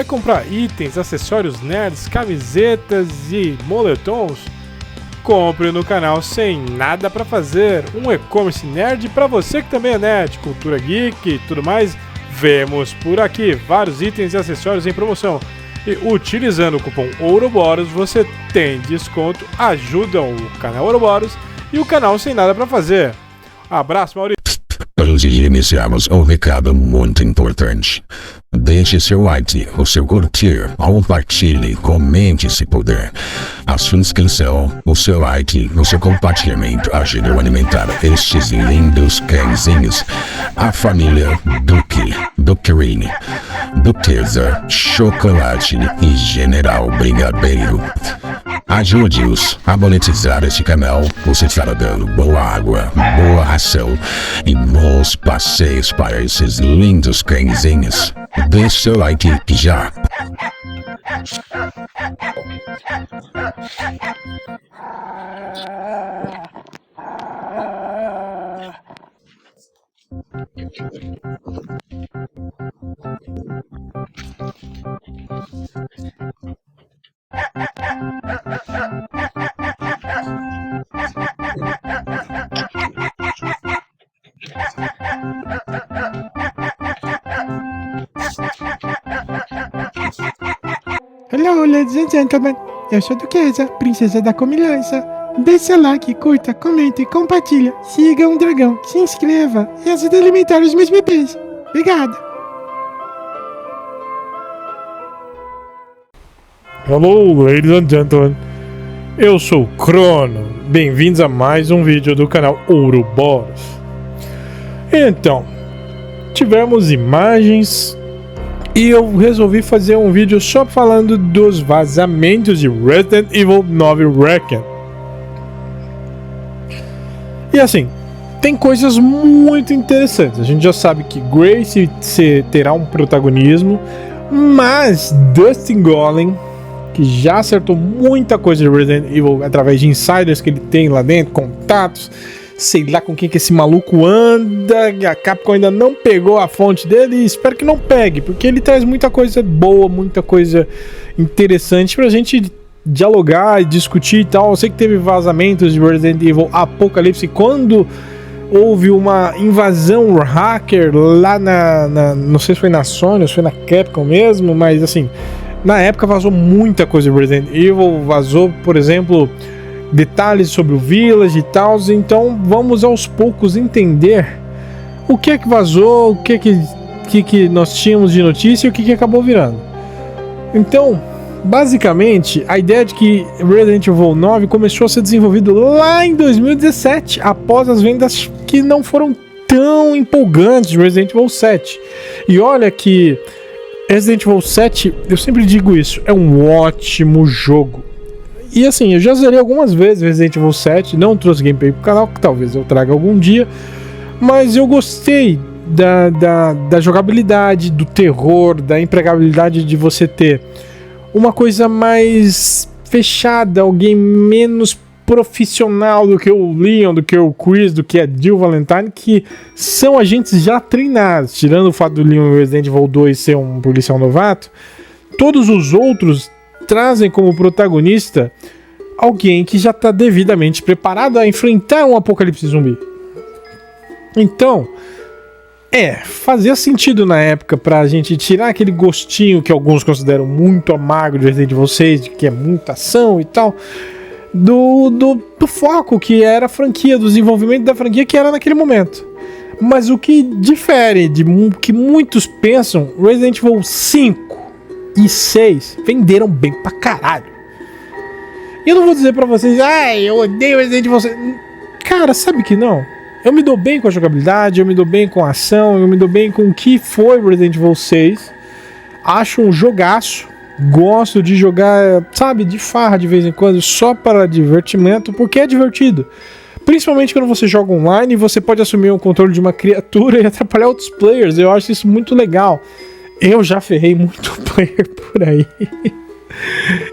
vai comprar itens, acessórios nerds, camisetas e moletons? Compre no canal Sem Nada Pra Fazer, um e-commerce nerd pra você que também é nerd, cultura geek e tudo mais. Vemos por aqui vários itens e acessórios em promoção. E utilizando o cupom Ouroboros você tem desconto, ajudam o canal Ouroboros e o canal Sem Nada Pra Fazer. Abraço, Maurício. Antes de iniciarmos, um recado muito importante. Deixe seu like, o seu curtir, compartilhe, comente se puder. A sua inscrição, o seu like, o seu compartilhamento ajudam a alimentar estes lindos cãezinhos. A família Duquerini, Duquesa, Chocolate e General Brigadeiro. Ajude-os a monetizar este canal. Você estará dando boa água, boa ração e bons passeios para esses lindos cãezinhos. Deixe seu like já. Hello, ladies and gentlemen. Eu sou Duquesa, princesa da comilança. Deixe seu like, curta, comente e compartilha. Siga um dragão, se inscreva e ajude a alimentar os meus bebês. Obrigado. Hello, ladies and gentlemen. Eu sou o Crono. Bem-vindos a mais um vídeo do canal Ouroboros. Então, tivemos imagens e eu resolvi fazer um vídeo só falando dos vazamentos de Resident Evil 9 Requiem. E assim, tem coisas muito interessantes. A gente já sabe que Grace terá um protagonismo, mas Dustin Golem, que já acertou muita coisa de Resident Evil através de insiders que ele tem lá dentro, contatos, sei lá com quem que esse maluco anda, a Capcom ainda não pegou a fonte dele e espero que não pegue, porque ele traz muita coisa boa, muita coisa interessante pra gente dialogar e discutir e tal. Eu sei que teve vazamentos de Resident Evil Apocalipse quando houve uma invasão hacker lá não sei se foi na Sony ou se foi na Capcom mesmo, mas assim, na época vazou muita coisa de Resident Evil, vazou, por exemplo, detalhes sobre o Village e tal, então vamos aos poucos entender o que é que vazou, o que nós tínhamos de notícia e o que acabou virando. Então, basicamente, a ideia de que Resident Evil 9 começou a ser desenvolvido lá em 2017, após as vendas que não foram tão empolgantes de Resident Evil 7. E olha que Resident Evil 7, eu sempre digo isso, é um ótimo jogo. E assim, eu já zerei algumas vezes Resident Evil 7, não trouxe gameplay pro canal, que talvez eu traga algum dia, mas eu gostei da jogabilidade, do terror, da empregabilidade de você ter uma coisa mais fechada, alguém menos profissional do que o Leon, do que o Chris, do que a Jill Valentine, que são agentes já treinados. Tirando o fato do Leon Resident Evil 2 ser um policial novato, todos os outros trazem como protagonista alguém que já está devidamente preparado a enfrentar um apocalipse zumbi. Então, fazia sentido na época pra gente tirar aquele gostinho que alguns consideram muito amargo de Resident Evil 6, de que é muita ação e tal, do foco que era a franquia, do desenvolvimento da franquia que era naquele momento. Mas o que difere de que muitos pensam, Resident Evil 5 e 6 venderam bem pra caralho. E eu não vou dizer pra vocês, eu odeio Resident Evil 6. Cara, sabe que não? Eu me dou bem com a jogabilidade, eu me dou bem com a ação, eu me dou bem com o que foi Resident Evil 6. Acho um jogaço. Gosto de jogar, sabe, de farra de vez em quando, só para divertimento, porque é divertido. Principalmente quando você joga online, você pode assumir o controle de uma criatura e atrapalhar outros players. Eu acho isso muito legal. Eu já ferrei muito player por aí.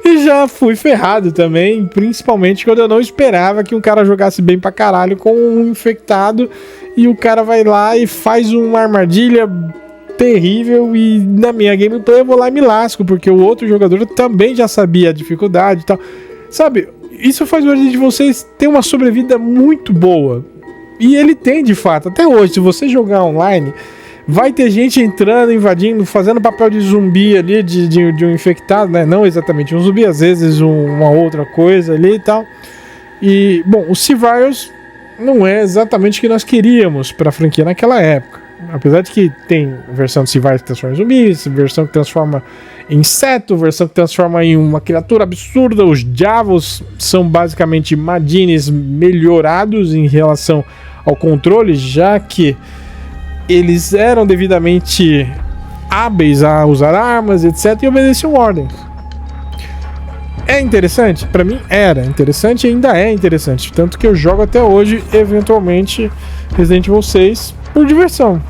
E já fui ferrado também, principalmente quando eu não esperava que um cara jogasse bem pra caralho com um infectado e o cara vai lá e faz uma armadilha terrível e na minha gameplay eu vou lá e me lasco, porque o outro jogador também já sabia a dificuldade e tal. Sabe, isso faz o Resident Evil 6 ter uma sobrevida muito boa. E ele tem de fato, até hoje, se você jogar online, vai ter gente entrando, invadindo, fazendo papel de zumbi ali, de um infectado, né? Não exatamente um zumbi, às vezes uma outra coisa ali e tal. E, bom, o C-Virus não é exatamente o que nós queríamos para a franquia naquela época. Apesar de que tem versão de C-Virus que transforma em zumbis, versão que transforma em inseto, versão que transforma em uma criatura absurda. Os Javos são basicamente Madines melhorados em relação ao controle, já que eles eram devidamente hábeis a usar armas, etc, e obedeciam ordens. É interessante? Pra mim era interessante e ainda é interessante, tanto que eu jogo até hoje, eventualmente, Resident Evil 6 por diversão.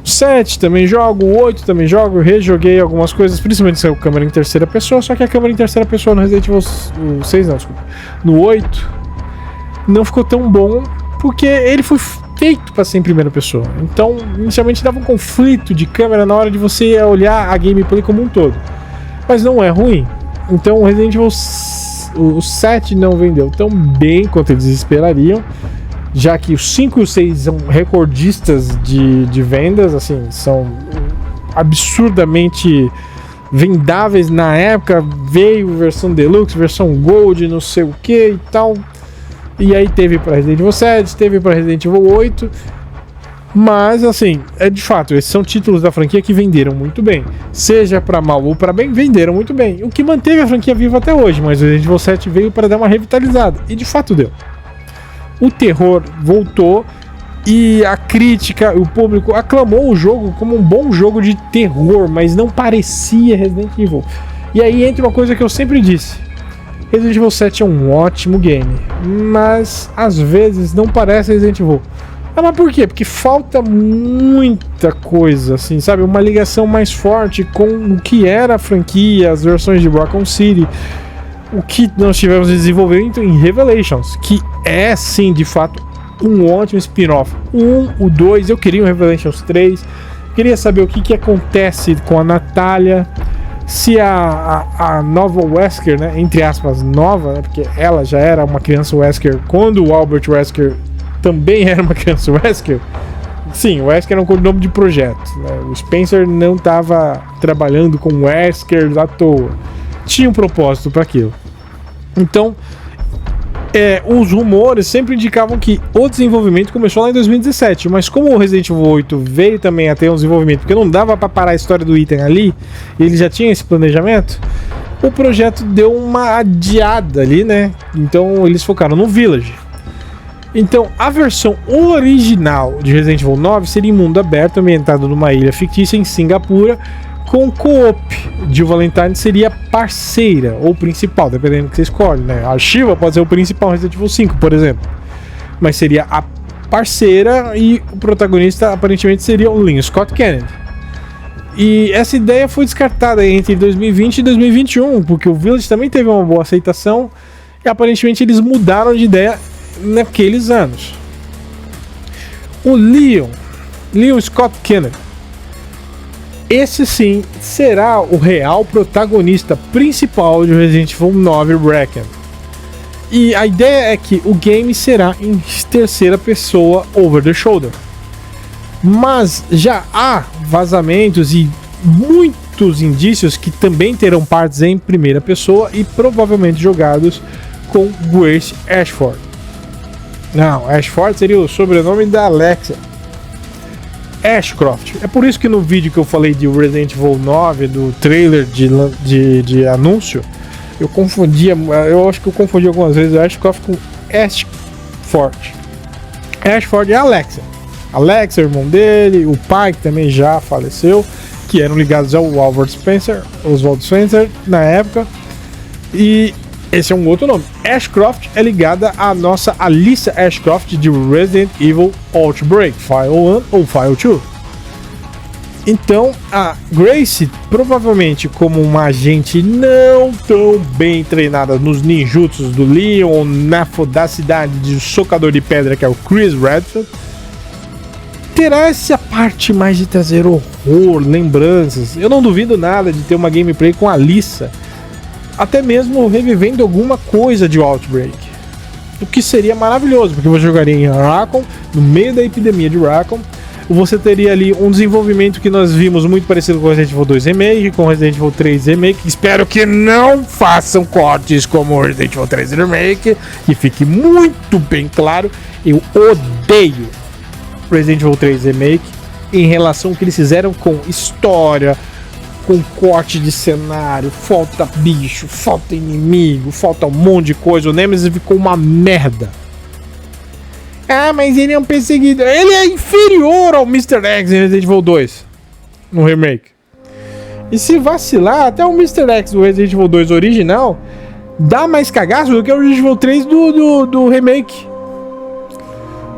O 7 também jogo, o 8 também jogo, rejoguei algumas coisas, principalmente saiu câmera em terceira pessoa, só que a câmera em terceira pessoa no Resident Evil 6 não, desculpa, no 8 não ficou tão bom, porque ele foi feito para ser em primeira pessoa. Então, inicialmente dava um conflito de câmera na hora de você olhar a gameplay como um todo. Mas não é ruim. Então, o Resident Evil o 7 não vendeu tão bem quanto eles esperariam, já que os 5 e o 6 são recordistas de vendas, assim, são absurdamente vendáveis na época. Veio versão Deluxe, versão Gold, não sei o que e tal. E aí teve para Resident Evil 7, teve para Resident Evil 8. Mas assim, de fato, esses são títulos da franquia que venderam muito bem. Seja para mal ou para bem, venderam muito bem. O que manteve a franquia viva até hoje, mas o Resident Evil 7 veio para dar uma revitalizada. E de fato deu. O terror voltou e a crítica, o público aclamou o jogo como um bom jogo de terror, mas não parecia Resident Evil. E aí entra uma coisa que eu sempre disse. Resident Evil 7 é um ótimo game, mas às vezes não parece Resident Evil. Ah, mas por quê? Porque falta muita coisa, assim, sabe? Uma ligação mais forte com o que era a franquia, as versões de Raccoon City, o que nós tivemos de desenvolvimento em Revelations, que é, sim, de fato, um ótimo spin-off. O 2, eu queria um Revelations 3, queria saber o que acontece com a Natália, se a nova Wesker, né, entre aspas, nova, né, porque ela já era uma criança Wesker quando o Albert Wesker também era uma criança Wesker. Sim, o Wesker era um nome de projeto, né? O Spencer não estava trabalhando com Wesker à toa, tinha um propósito para aquilo. Então, os rumores sempre indicavam que o desenvolvimento começou lá em 2017, mas como o Resident Evil 8 veio também a ter um desenvolvimento, porque não dava para parar a história do Ethan ali, e ele já tinha esse planejamento, o projeto deu uma adiada ali, né? Então eles focaram no Village. Então a versão original de Resident Evil 9 seria em mundo aberto, ambientado numa ilha fictícia em Singapura, com co-op. Jill Valentine seria parceira ou principal, dependendo do que você escolhe, né? A Shiva pode ser o principal Resident Evil 5, por exemplo, mas seria a parceira e o protagonista aparentemente seria o Leon Scott Kennedy. E essa ideia foi descartada entre 2020 e 2021, porque o Village também teve uma boa aceitação e aparentemente eles mudaram de ideia naqueles anos. O Leon Scott Kennedy, esse sim será o real protagonista principal de Resident Evil 9 Reckon. E a ideia é que o game será em terceira pessoa over the shoulder. Mas já há vazamentos e muitos indícios que também terão partes em primeira pessoa e provavelmente jogados com Grace Ashford. Não, Ashford seria o sobrenome da Alexia. Ashcroft. É por isso que no vídeo que eu falei de Resident Evil 9, do trailer de anúncio, eu acho que eu confundi algumas vezes Ashcroft com Ashford. Ashford é a Alexia. Alex, o irmão dele, o pai que também já faleceu, que eram ligados ao Oswald Spencer na época. E esse é um outro nome. Ashcroft é ligada à nossa Alyssa Ashcroft de Resident Evil Outbreak, File 1 ou File 2. Então, a Grace, provavelmente como uma agente não tão bem treinada nos ninjutsus do Leon, na fodacidade de socador de pedra, que é o Chris Redfield, terá essa parte mais de trazer horror, lembranças. Eu não duvido nada de ter uma gameplay com a Lisa, até mesmo revivendo alguma coisa de Outbreak, o que seria maravilhoso, porque você jogaria em Raccoon, no meio da epidemia de Raccoon. Você teria ali um desenvolvimento que nós vimos muito parecido com Resident Evil 2 Remake, com Resident Evil 3 Remake. Espero que não façam cortes como Resident Evil 3 Remake, e fique muito bem claro, eu odeio Resident Evil 3 Remake em relação ao que eles fizeram com história, com corte de cenário, falta bicho, falta inimigo, falta um monte de coisa. O Nemesis ficou uma merda. Ah, mas ele é um perseguidor. Ele é inferior ao Mr. X em Resident Evil 2 no remake. E se vacilar, até o Mr. X do Resident Evil 2 original dá mais cagaço do que o Resident Evil 3 do remake.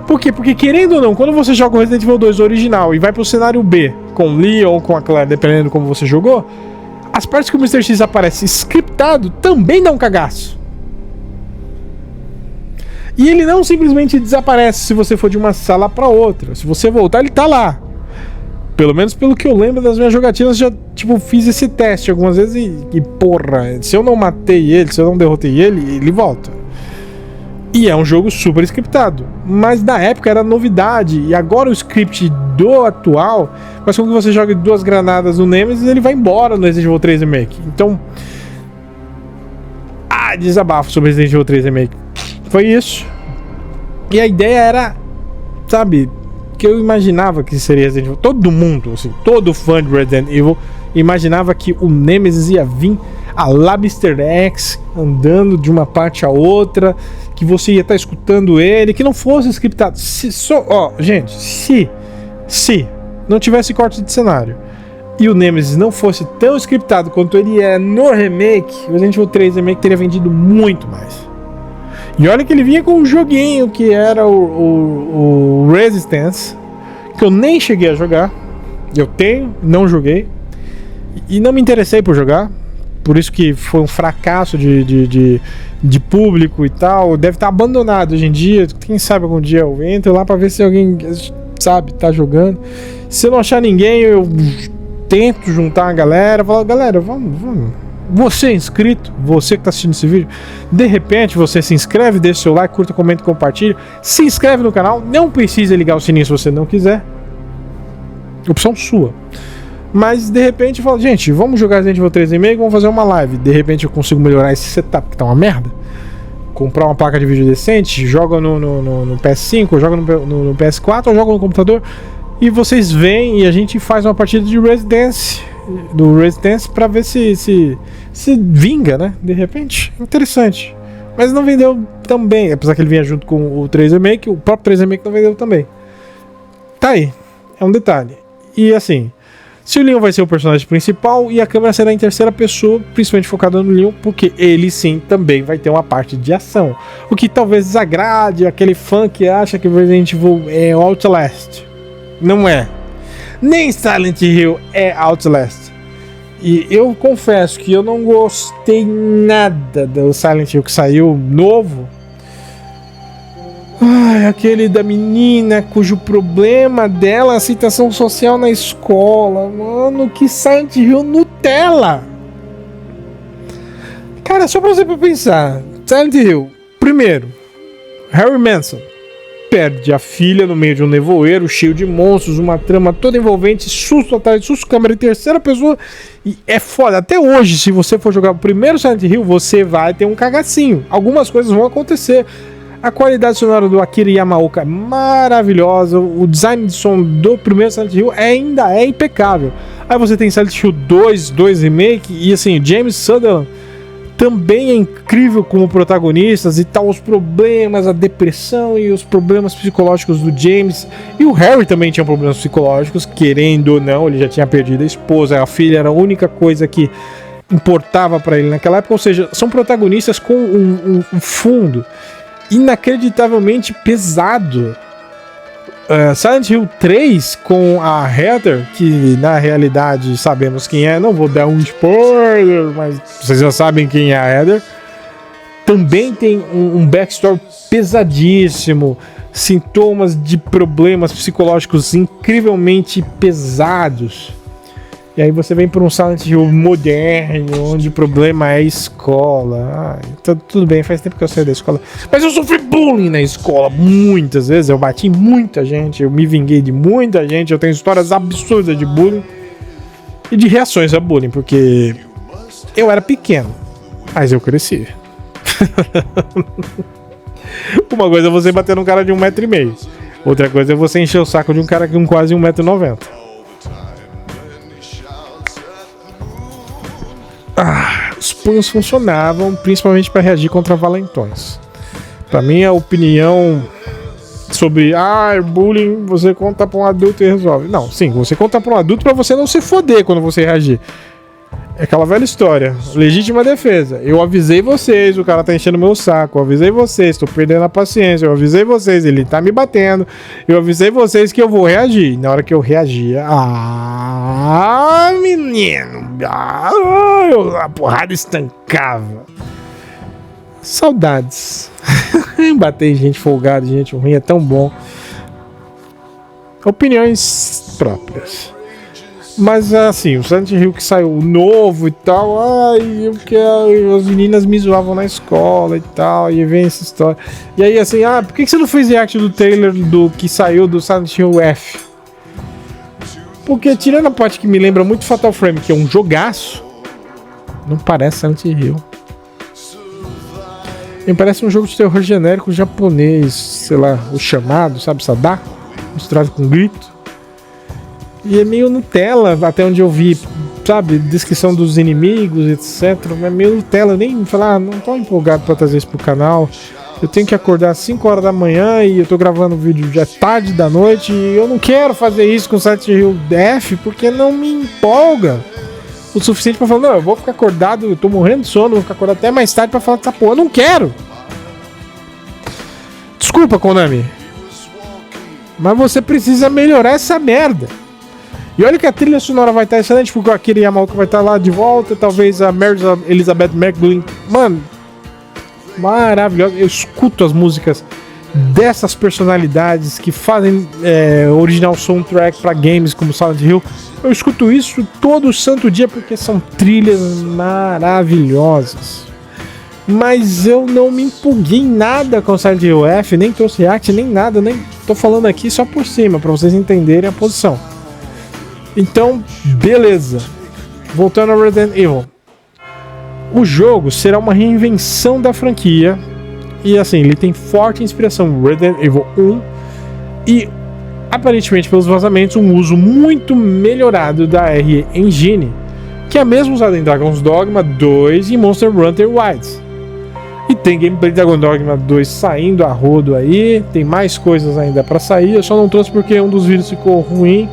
Por quê? Porque, querendo ou não, quando você joga o Resident Evil 2 original e vai pro cenário B, com o Leon ou com a Claire, dependendo de como você jogou, as partes que o Mr. X aparece scriptado também dá um cagaço. E ele não simplesmente desaparece se você for de uma sala pra outra. Se você voltar, ele tá lá. Pelo menos pelo que eu lembro das minhas jogatinas, já fiz esse teste algumas vezes e porra, se eu não matei ele, se eu não derrotei ele, ele volta. E é um jogo super scriptado, mas na época era novidade, e agora o script do atual faz com que você jogue 2 granadas no Nemesis e ele vai embora no Resident Evil 3 Remake. Então, desabafo sobre Resident Evil 3 Remake. Foi isso. E a ideia era, sabe, que eu imaginava que seria Resident Evil. Todo mundo, assim, todo fã de Resident Evil imaginava que o Nemesis ia vir a lá Mr. X, andando de uma parte a outra, que você ia estar escutando ele, que não fosse scriptado. Gente, se não tivesse corte de cenário e o Nemesis não fosse tão scriptado quanto ele é no remake, o Resident Evil 3 Remake teria vendido muito mais. E olha que ele vinha com um joguinho que era o Resistance, que eu nem cheguei a jogar. Eu tenho, não joguei. E não me interessei por jogar. Por isso que foi um fracasso de público e tal. Deve estar abandonado hoje em dia. Quem sabe algum dia eu entro lá pra ver se alguém, sabe, tá jogando. Se eu não achar ninguém, eu tento juntar a galera. Falo, galera, vamos. Você é inscrito, você que está assistindo esse vídeo, de repente você se inscreve, deixa o seu like, curta, comenta e compartilha. Se inscreve no canal, não precisa ligar o sininho se você não quiser. Opção sua. Mas de repente fala, gente, vamos jogar Resident Evil 3 Remake, vamos fazer uma live. De repente eu consigo melhorar esse setup que tá uma merda. Comprar uma placa de vídeo decente, joga no PS5, joga no PS4 ou joga no computador. E vocês vêm e a gente faz uma partida de Resistance pra ver se vinga, né? De repente, interessante. Mas não vendeu tão bem, apesar que ele vinha junto com o 3 Remake, o próprio 3 Remake não vendeu também. Tá aí, é um detalhe. E assim, se o Leon vai ser o personagem principal e a câmera será em terceira pessoa, principalmente focada no Leon, porque ele sim também vai ter uma parte de ação. O que talvez desagrade aquele fã que acha que Resident Evil é Outlast. Não é. Nem Silent Hill é Outlast. E eu confesso que eu não gostei nada do Silent Hill que saiu novo. Aquele da menina cujo problema dela é a aceitação social na escola. Mano, que Silent Hill Nutella. Cara, só pra você pensar. Silent Hill, primeiro, Harry Manson perde a filha no meio de um nevoeiro cheio de monstros, uma trama toda envolvente, susto atrás de susto, câmera em terceira pessoa, e é foda. Até hoje, se você for jogar o primeiro Silent Hill, você vai ter um cagacinho. Algumas coisas vão acontecer. A qualidade sonora do Akira Yamaoka é maravilhosa, o design de som do primeiro Silent Hill ainda é impecável. Aí você tem Silent Hill 2 Remake, e assim, James Sutherland também é incrível como protagonistas e tal, os problemas, a depressão e os problemas psicológicos do James. E o Harry também tinha problemas psicológicos, querendo ou não, ele já tinha perdido a esposa, a filha era a única coisa que importava pra ele naquela época. Ou seja, são protagonistas com um fundo inacreditavelmente pesado. Silent Hill 3 com a Heather, que na realidade sabemos quem é, não vou dar um spoiler, mas vocês já sabem quem é a Heather. também tem um backstory pesadíssimo, sintomas de problemas psicológicos incrivelmente pesados. E aí você vem para um Silent Hill moderno, onde o problema é a escola. Então, tudo bem, faz tempo que eu saí da escola. Mas eu sofri bullying na escola muitas vezes. Eu bati em muita gente, eu me vinguei de muita gente. Eu tenho histórias absurdas de bullying e de reações a bullying, porque eu era pequeno, mas eu cresci. Uma coisa é você bater num cara de 1,5 m. Outra coisa é você encher o saco de um cara com quase 1,90 m. Os punhos funcionavam principalmente para reagir contra valentões. Pra mim, a opinião sobre bullying, você conta pra um adulto e resolve. Não, sim, você conta pra um adulto pra você não se foder quando você reagir. É aquela velha história, legítima defesa. Eu avisei vocês, o cara tá enchendo meu saco. Eu avisei vocês, tô perdendo a paciência. Eu avisei vocês, ele tá me batendo. Eu avisei vocês que eu vou reagir. Na hora que eu reagia, menino, a porrada estancava. Saudades. Bater em gente folgada, gente ruim é tão bom. Opiniões próprias. Mas assim, o Silent Hill que saiu novo e tal, as meninas me zoavam na escola e tal, e vem essa história. E aí assim, por que você não fez react do trailer do que saiu do Silent Hill F? Porque tirando a parte que me lembra muito Fatal Frame, que é um jogaço, não parece Silent Hill. Me parece um jogo de terror genérico japonês, sei lá, o chamado, sabe, Sadako, misturado com grito. E é meio Nutella, até onde eu vi, sabe, descrição dos inimigos, etc. É meio Nutella, eu nem falar, não tô empolgado pra trazer isso pro canal. Eu tenho que acordar às 5 horas da manhã e eu tô gravando o vídeo já tarde da noite e eu não quero fazer isso com o Silent Hill F porque não me empolga o suficiente pra falar, não, eu vou ficar acordado, eu tô morrendo de sono, vou ficar acordado até mais tarde pra falar dessa porra. Eu não quero! Desculpa, Konami. Mas você precisa melhorar essa merda. E olha que a trilha sonora vai estar excelente, porque aquele Yamaoka vai estar lá de volta, talvez a Mary Elizabeth McGlynn. Mano, maravilhosa. Eu escuto as músicas dessas personalidades que fazem original soundtrack para games como Silent Hill. Eu escuto isso todo santo dia porque são trilhas maravilhosas. Mas eu não me empolguei em nada com Silent Hill F, nem trouxe react, nem nada, nem tô falando aqui só por cima, para vocês entenderem a posição. Então, beleza. Voltando a Resident Evil. O jogo será uma reinvenção da franquia. E assim, ele tem forte inspiração no Resident Evil 1. E, aparentemente, pelos vazamentos, um uso muito melhorado da RE Engine, que é a mesma usada em Dragon's Dogma 2 e Monster Hunter Wilds. E tem gameplay de Dragon's Dogma 2 saindo a rodo aí. Tem mais coisas ainda pra sair. Eu só não trouxe porque um dos vídeos ficou ruim.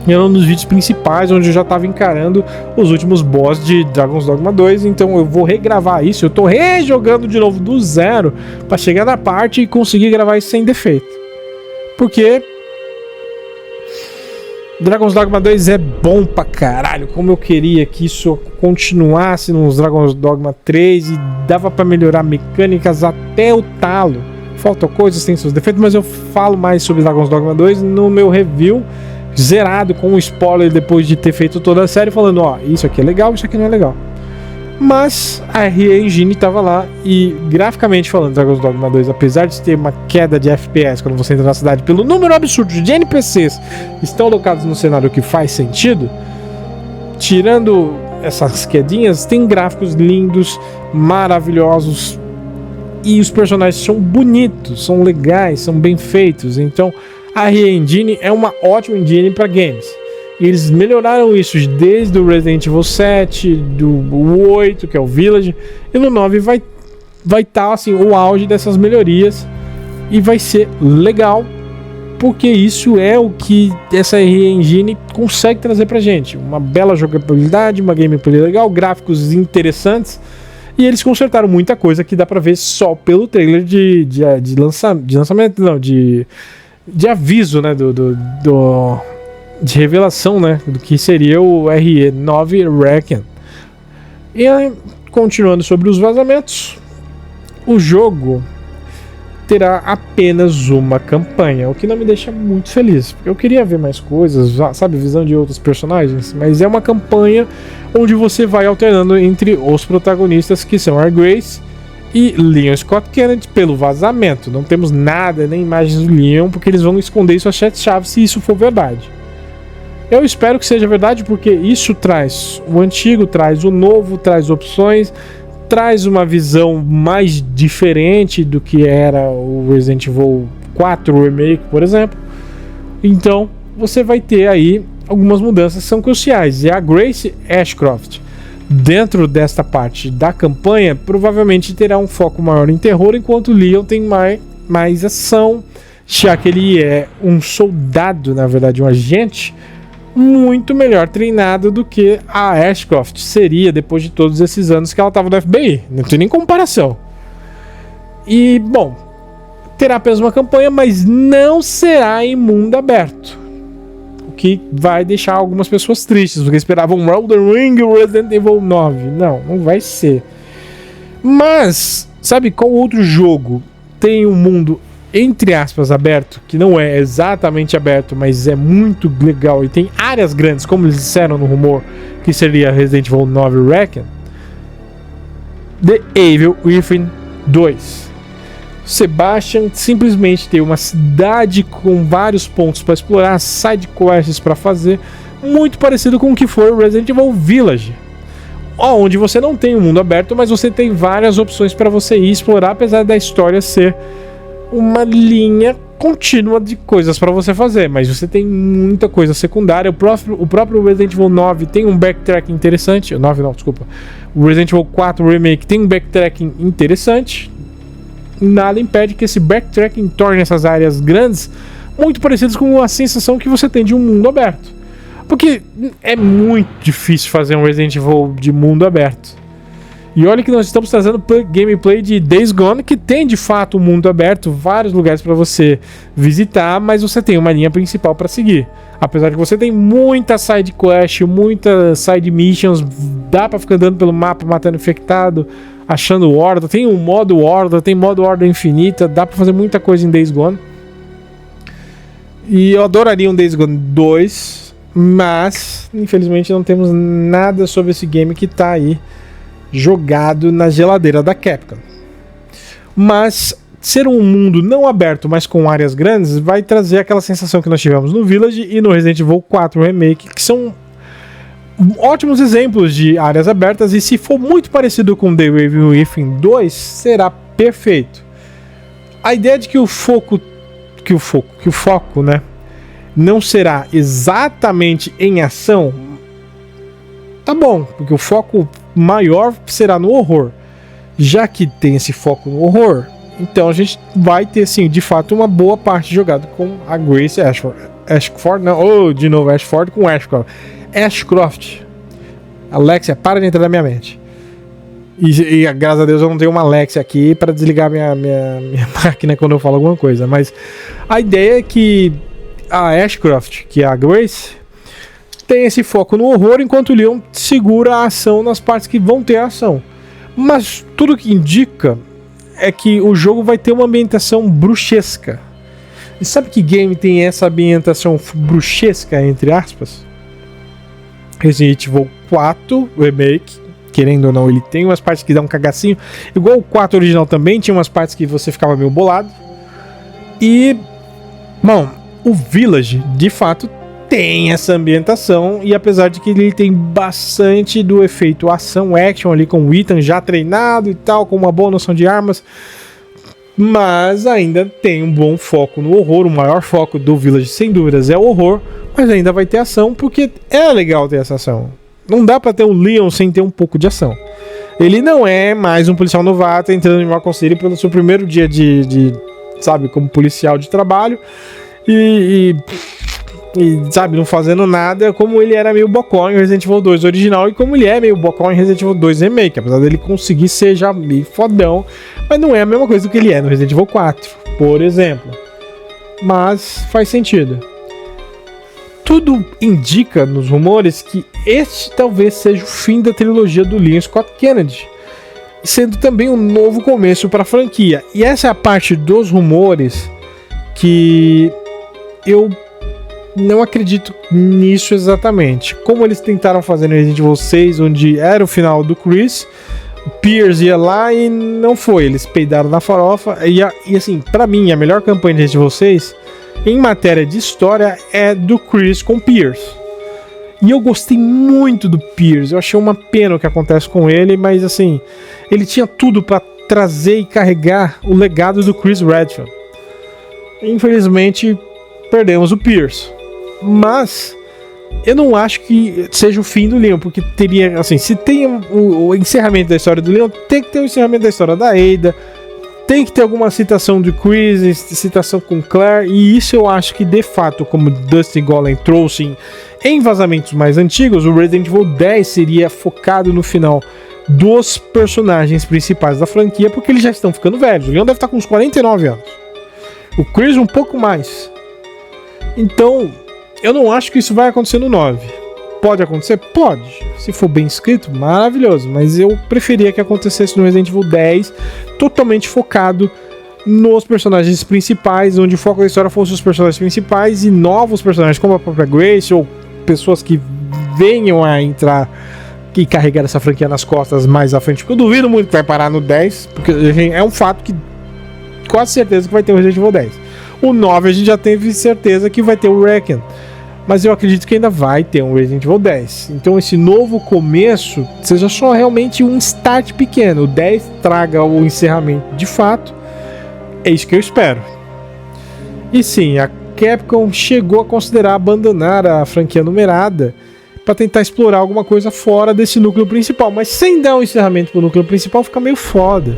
Era um dos vídeos principais onde eu já tava encarando os últimos boss de Dragon's Dogma 2, então eu vou regravar isso, eu tô rejogando de novo do zero pra chegar na parte e conseguir gravar isso sem defeito. Porque Dragon's Dogma 2 é bom pra caralho, como eu queria que isso continuasse nos Dragon's Dogma 3 e dava pra melhorar mecânicas até o talo. Faltam coisas, tem seus defeitos, mas eu falo mais sobre Dragon's Dogma 2 no meu review zerado, com um spoiler depois de ter feito toda a série, falando, isso aqui é legal, isso aqui não é legal. Mas a RE Engine tava lá e, graficamente falando, Dragon's Dogma 2, apesar de ter uma queda de FPS quando você entra na cidade pelo número absurdo de NPCs que estão alocados no cenário, que faz sentido, tirando essas quedinhas, tem gráficos lindos, maravilhosos, e os personagens são bonitos, são legais, são bem feitos. Então a RE Engine é uma ótima engine para games. E eles melhoraram isso desde o Resident Evil 7, do 8, que é o Village, e no 9 vai estar assim, o auge dessas melhorias. E vai ser legal, porque isso é o que essa RE Engine consegue trazer pra gente. Uma bela jogabilidade, uma gameplay legal, gráficos interessantes. E eles consertaram muita coisa que dá pra ver só pelo trailer de lançamento, não, de aviso, né, de revelação, né, do que seria o RE9 Reckon. E aí, continuando sobre os vazamentos, o jogo terá apenas uma campanha, o que não me deixa muito feliz, porque eu queria ver mais coisas, sabe, visão de outros personagens, mas é uma campanha onde você vai alternando entre os protagonistas, que são a Grace e Leon Scott Kennedy, pelo vazamento. Não temos nada, nem imagens do Leon, porque eles vão esconder suas 7 chaves se isso for verdade. Eu espero que seja verdade, porque isso traz o antigo, traz o novo, traz opções, traz uma visão mais diferente do que era o Resident Evil 4 Remake, por exemplo. Então, você vai ter aí algumas mudanças que são cruciais. E a Grace Ashcroft, dentro desta parte da campanha, provavelmente terá um foco maior em terror, enquanto o Leon tem mais ação, já que ele é um soldado, na verdade, um agente muito melhor treinado do que a Ashcroft seria depois de todos esses anos que ela estava no FBI. Não tem nem comparação. E, bom, terá apenas uma campanha, mas não será em mundo aberto, o que vai deixar algumas pessoas tristes, porque esperavam Elden Ring e Resident Evil 9. Não vai ser. Mas, sabe qual outro jogo tem um mundo entre aspas aberto, que não é exatamente aberto, mas é muito legal e tem áreas grandes, como eles disseram no rumor que seria Resident Evil 9 Reckon? The Evil Within 2. Sebastian simplesmente tem uma cidade com vários pontos para explorar, side quests para fazer, muito parecido com o que foi Resident Evil Village, onde você não tem um mundo aberto, mas você tem várias opções para você ir explorar, apesar da história ser uma linha contínua de coisas para você fazer, mas você tem muita coisa secundária. O próprio Resident Evil 9 tem um backtracking interessante. O Resident Evil 4 Remake tem um backtracking interessante. Nada impede que esse backtracking torne essas áreas grandes muito parecidas com a sensação que você tem de um mundo aberto, porque é muito difícil fazer um Resident Evil de mundo aberto. E olha que nós estamos trazendo gameplay de Days Gone, que tem de fato um mundo aberto, vários lugares para você visitar, mas você tem uma linha principal para seguir. Apesar de que você tem muita side quest, muitas side missions, dá para ficar andando pelo mapa matando infectado, achando horda, tem um modo horda, tem modo horda infinita, dá para fazer muita coisa em Days Gone. E eu adoraria um Days Gone 2, mas infelizmente não temos nada sobre esse game que tá aí jogado na geladeira da Capcom. Mas ser um mundo não aberto, mas com áreas grandes, vai trazer aquela sensação que nós tivemos no Village e no Resident Evil 4 Remake, que são ótimos exemplos de áreas abertas, e se for muito parecido com The Evil Within 2, será perfeito. A ideia de que o foco, né, não será exatamente em ação, tá bom, porque o foco maior será no horror. Já que tem esse foco no horror, então a gente vai ter, sim, de fato, uma boa parte jogada com a Grace Ashford, não, de novo, Ashford com Ashcroft. Alexia, para de entrar na minha mente. E graças a Deus eu não tenho uma Alexia aqui para desligar minha máquina quando eu falo alguma coisa. Mas a ideia é que a Ashcroft, que é a Grace, tem esse foco no horror, enquanto o Leon segura a ação nas partes que vão ter ação. Mas tudo que indica é que o jogo vai ter uma ambientação bruxesca. E sabe que game tem essa ambientação bruxesca, entre aspas? Resident Evil 4 Remake, querendo ou não, ele tem umas partes que dá um cagacinho. Igual o 4 original também, tinha umas partes que você ficava meio bolado. E, bom, o Village, de fato, tem essa ambientação, e apesar de que ele tem bastante do efeito ação-action ali, com o Ethan já treinado e tal, com uma boa noção de armas, mas ainda tem um bom foco no horror. O maior foco do Village, sem dúvidas, é o horror, mas ainda vai ter ação, porque é legal ter essa ação. Não dá pra ter um Leon sem ter um pouco de ação. Ele não é mais um policial novato entrando em Raccoon City pelo seu primeiro dia de sabe, como policial de trabalho, e sabe, não fazendo nada, como ele era meio bocó em Resident Evil 2 original, e como ele é meio bocó em Resident Evil 2 Remake, apesar dele conseguir ser já meio fodão, mas não é a mesma coisa do que ele é no Resident Evil 4, por exemplo. Mas faz sentido. Tudo indica nos rumores que este talvez seja o fim da trilogia do Leon Scott Kennedy. sendo também um novo começo para a franquia. E essa é a parte dos rumores que eu não acredito nisso exatamente. Como eles tentaram fazer no Resident Evil 6, onde era o final do Chris, o Pierce ia lá e não foi. Eles peidaram na farofa. E assim, pra mim, a melhor campanha de Resident Evil 6, em matéria de história, é do Chris com Pierce. E eu gostei muito do Pierce. Eu achei uma pena o que acontece com ele, mas assim, ele tinha tudo pra trazer e carregar o legado do Chris Redfield. Infelizmente, perdemos o Pierce. Mas eu não acho que seja o fim do Leon, porque teria, assim, se tem o encerramento da história do Leon, tem que ter o encerramento da história da Ada, tem que ter alguma citação de Chris, citação com Claire, e isso eu acho que de fato, como Dustin Golem trouxe em vazamentos mais antigos, o Resident Evil 10 seria focado no final dos personagens principais da franquia, porque eles já estão ficando velhos. O Leon deve estar com uns 49 anos, o Chris um pouco mais. Então eu não acho que isso vai acontecer no 9. Pode acontecer? Pode. Se for bem escrito, maravilhoso. Mas eu preferia que acontecesse no Resident Evil 10, totalmente focado nos personagens principais, onde o foco da história fosse os personagens principais e novos personagens, como a própria Grace, ou pessoas que venham a entrar e carregar essa franquia nas costas mais à frente. Porque eu duvido muito que vai parar no 10, porque é um fato que quase certeza que vai ter o Resident Evil 10. O 9 a gente já teve certeza que vai ter o Reckon, mas eu acredito que ainda vai ter um Resident Evil 10. Então esse novo começo seja só realmente um start pequeno. O 10 traga o encerramento de fato. É isso que eu espero. E sim, a Capcom chegou a considerar abandonar a franquia numerada para tentar explorar alguma coisa fora desse núcleo principal, mas sem dar um encerramento pro núcleo principal fica meio foda.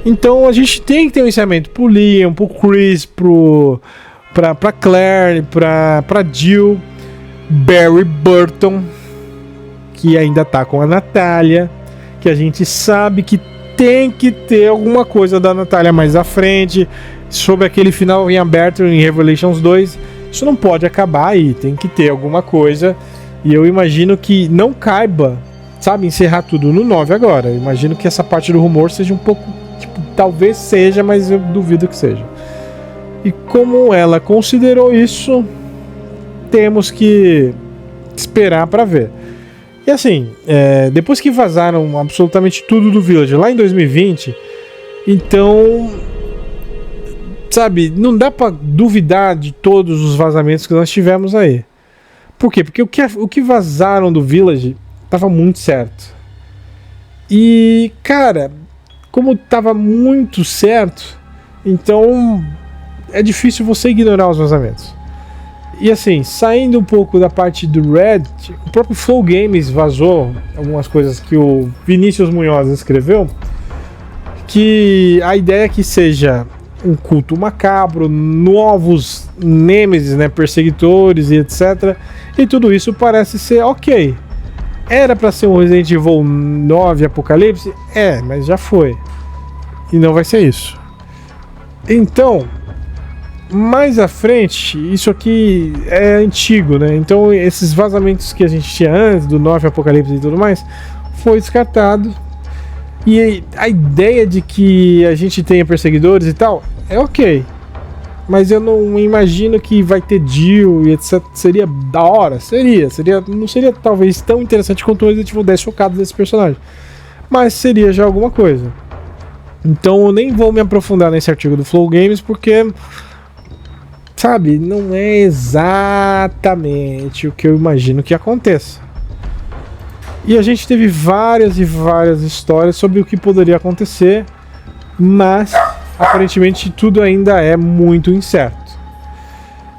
Então a gente tem que ter um encerramento pro Leon, pro Chris, pra Claire, pra Jill, Barry Burton, que ainda tá com a Natália, que a gente sabe que tem que ter alguma coisa da Natália mais à frente, sobre aquele final em aberto em Revelations 2. Isso não pode acabar aí, tem que ter alguma coisa, e eu imagino que não caiba, sabe, encerrar tudo no 9 agora. Eu imagino que essa parte do rumor seja um pouco, tipo, talvez seja, mas eu duvido que seja. E como ela considerou isso, temos que esperar para ver. E assim, depois que vazaram absolutamente tudo do Village lá em 2020, então, sabe, não dá para duvidar de todos os vazamentos que nós tivemos aí. Por quê? Porque o que vazaram do Village tava muito certo. E, cara, como tava muito certo, então é difícil você ignorar os vazamentos. E assim, saindo um pouco da parte do Red, o próprio Flow Games vazou algumas coisas que o Vinícius Munhoz escreveu, que a ideia é que seja um culto macabro, novos nêmesis, né, perseguidores e etc. E tudo isso parece ser ok. Era pra ser um Resident Evil 9 Apocalipse? Mas já foi. E não vai ser isso. Então, mais à frente, isso aqui é antigo, né? Então esses vazamentos que a gente tinha antes, do 9 Apocalipse e tudo mais, foi descartado. E a ideia de que a gente tenha perseguidores e tal, é ok. Mas eu não imagino que vai ter Jill e etc. Seria da hora? Não seria talvez tão interessante quanto o Resident Evil 10 focado nesse personagem. Mas seria já alguma coisa. Então eu nem vou me aprofundar nesse artigo do Flow Games, porque, sabe, não é exatamente o que eu imagino que aconteça. E a gente teve várias e várias histórias sobre o que poderia acontecer, mas aparentemente tudo ainda é muito incerto.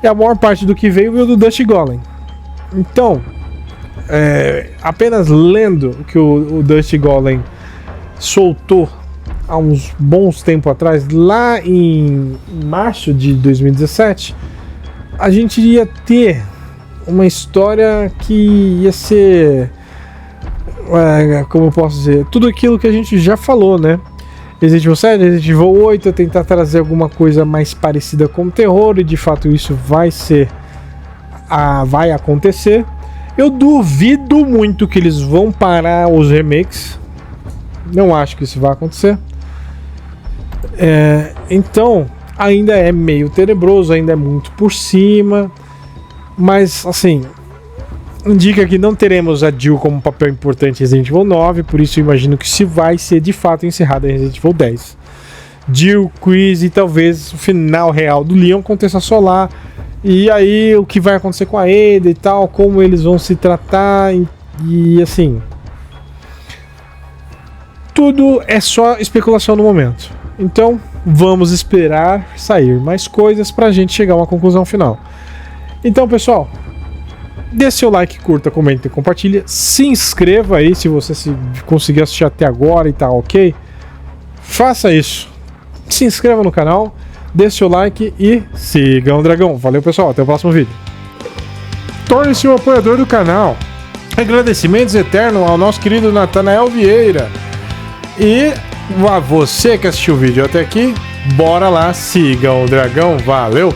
E a maior parte do que veio do Dusty Golem. Então, apenas lendo o que o Dusty Golem soltou há uns bons tempos atrás, lá em março de 2017, a gente iria ter uma história que ia ser, como eu posso dizer, tudo aquilo que a gente já falou, né? Resident Evil 7, Resident Evil 8, tentar trazer alguma coisa mais parecida com terror, e de fato isso vai acontecer. Eu duvido muito que eles vão parar os remakes. Não acho que isso vai acontecer. Então, ainda é meio tenebroso, ainda é muito por cima. Mas, assim, indica que não teremos a Jill como um papel importante em Resident Evil 9. Por isso eu imagino que se vai ser de fato encerrada em Resident Evil 10. Jill, Chris e talvez o final real do Leon aconteça só lá. E aí o que vai acontecer com a Ada e tal, como eles vão se tratar e assim... Tudo é só especulação no momento. Então vamos esperar sair mais coisas pra gente chegar a uma conclusão final. Então, pessoal, dê seu like, curta, comenta e compartilha. Se inscreva aí se você conseguir assistir até agora e tá ok. Faça isso. Se inscreva no canal, dê seu like e siga o Dragão. Valeu, pessoal, até o próximo vídeo. Torne-se um apoiador do canal. Agradecimentos eternos ao nosso querido Natanael Vieira. E a você que assistiu o vídeo até aqui, bora lá, siga o Dragão. Valeu!